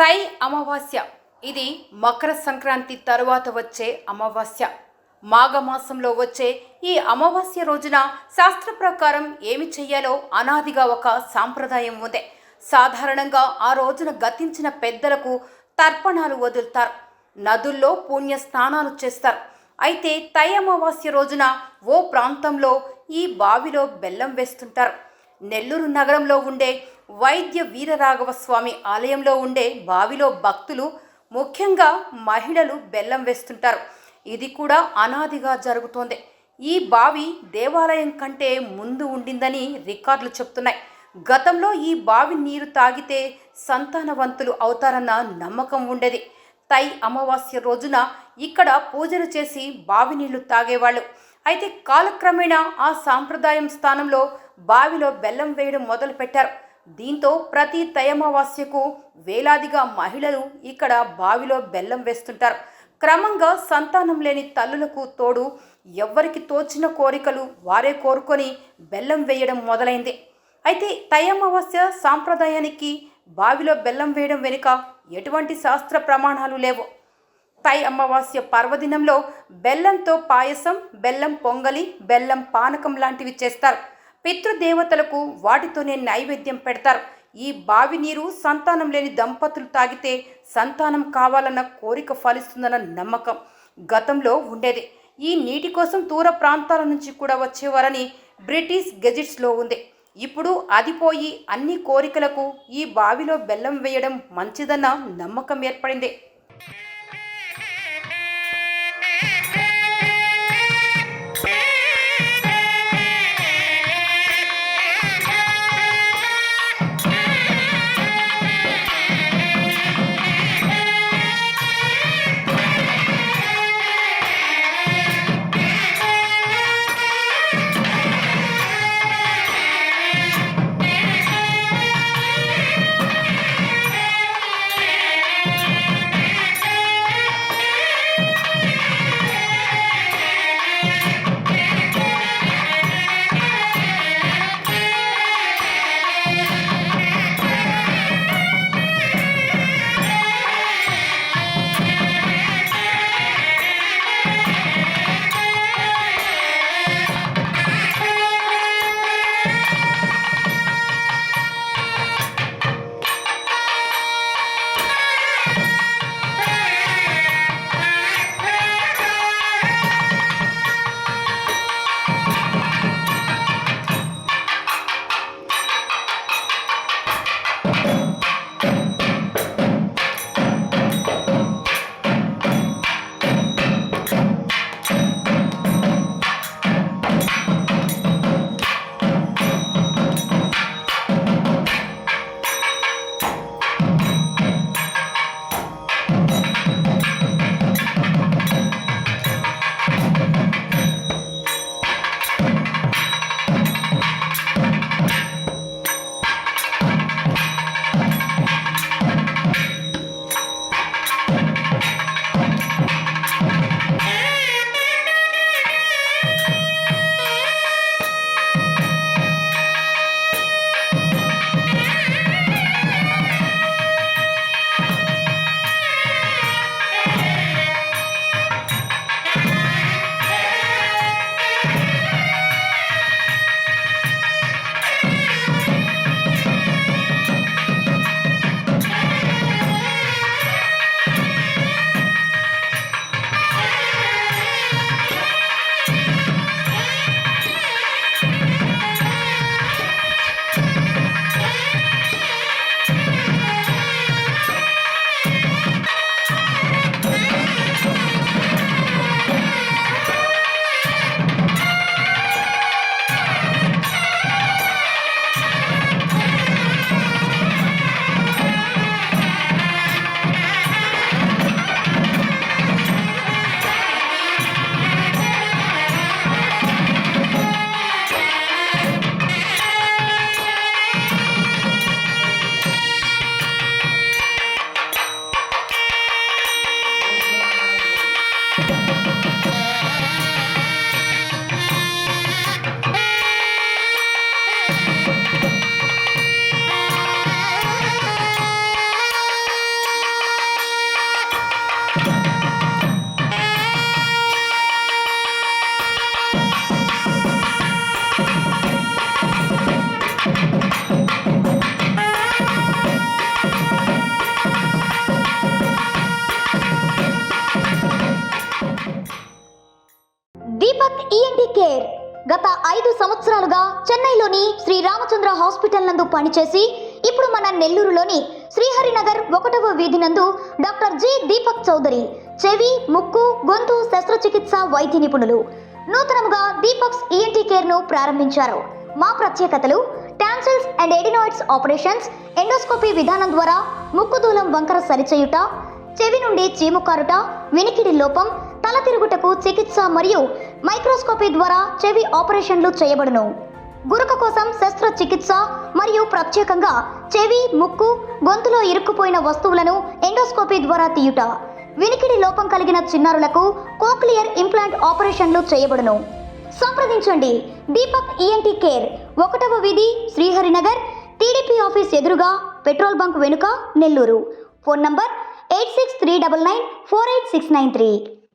తై అమావాస్య ఇది మకర సంక్రాంతి తరువాత వచ్చే అమావాస్య. మాఘమాసంలో వచ్చే ఈ అమావాస్య రోజున శాస్త్ర ప్రకారం ఏమి చెయ్యాలో అనాదిగా ఒక సాంప్రదాయం ఉంది. సాధారణంగా ఆ రోజున గతించిన పెద్దలకు తర్పణాలు వదులుతారు, నదుల్లో పుణ్య స్నానాలు చేస్తారు. అయితే తై అమావాస్య రోజున ఓ ప్రాంతంలో ఈ బావిలో బెల్లం వేస్తుంటారు. నెల్లూరు నగరంలో ఉండే వైద్య వీరరాఘవ స్వామి ఆలయంలో ఉండే బావిలో భక్తులు, ముఖ్యంగా మహిళలు బెల్లం వేస్తుంటారు. ఇది కూడా అనాదిగా జరుగుతోంది. ఈ బావి దేవాలయం కంటే ముందు ఉండిందని రికార్డులు చెప్తున్నాయి. గతంలో ఈ బావి నీరు తాగితే సంతానవంతులు అవుతారన్న నమ్మకం ఉండేది. తై అమావాస్య రోజున ఇక్కడ పూజలు చేసి బావి నీళ్లు తాగేవాళ్ళు. అయితే కాలక్రమేణా ఆ సాంప్రదాయం స్థానంలో బావిలో బెల్లం వేయడం మొదలుపెట్టారు. దీంతో ప్రతి తై అమావాస్యకు వేలాదిగా మహిళలు ఇక్కడ బావిలో బెల్లం వేస్తుంటారు. క్రమంగా సంతానం లేని తల్లులకు తోడు ఎవ్వరికి తోచిన కోరికలు వారే కోరుకొని బెల్లం వేయడం మొదలైంది. అయితే తై అమావాస్య సాంప్రదాయానికి బావిలో బెల్లం వేయడం వెనుక ఎటువంటి శాస్త్ర ప్రమాణాలు లేవు. తై అమావాస్య పర్వదినంలో బెల్లంతో పాయసం, బెల్లం పొంగలి, బెల్లం పానకం లాంటివి చేస్తారు. పితృదేవతలకు వాటితోనే నైవేద్యం పెడతారు. ఈ బావి నీరు సంతానం లేని దంపతులు తాగితే సంతానం కావాలన్న కోరిక ఫలిస్తుందన్న నమ్మకం గతంలో ఉండేది. ఈ నీటి కోసం దూర ప్రాంతాల నుంచి కూడా వచ్చేవారని బ్రిటిష్ గెజిట్స్లో ఉంది. ఇప్పుడు అది పోయి అన్ని కోరికలకు ఈ బావిలో బెల్లం వేయడం మంచిదన్న నమ్మకం ఏర్పడింది. దీపక్ ఈఎన్టీ కేర్ గత 5 సంవత్సరాలుగా చెన్నైలోని శ్రీ రామచంద్ర హాస్పిటల్ నందు పనిచేసి ఇప్పుడు మన నెల్లూరులోని శ్రీహరినగర్ 1వ వీధి నందు డాక్టర్ జి దీపక్ చౌదరి చెవి ముక్కు గొంతు శస్త్రచికిత్స వైద్య నిపుణులు నూతనముగా దీపక్స్ ఈఎన్టీ కేర్ ను ప్రారంభించారు. మా ప్రత్యేకతలు tonsils and adenoids operations, endoscopy విధానం ద్వారా ముక్కు దూలం వంకర సరిచేయుట, చెవి నుండి చీము కారుట, వినికిడి లోపం, తల తిరుగుటకు చికిత్స మరియు మైక్రోస్కోపీ ద్వారా చెవి ఆపరేషన్లు చేయబడును. గురక కోసం శస్త్రచికిత్స మరియు ప్రత్యేకంగా చెవి ముక్కు గొంతులో ఇరుక్కుపోయిన వస్తువులను ఎండోస్కోపీ ద్వారా తీయుట, వినికిడి లోపం కలిగిన చిన్నారులకు కోక్లియర్ ఇంప్లాంట్ ఆపరేషన్లు చేయబడును. సంప్రదించండి దీపక్ ఈఎన్టీ కేర్, 1వ వీధి, శ్రీహరినగర్, టీడీపీ ఆఫీస్ ఎదురుగా, పెట్రోల్ బంక్ వెనుక, నెల్లూరు. Phone number 8639948693.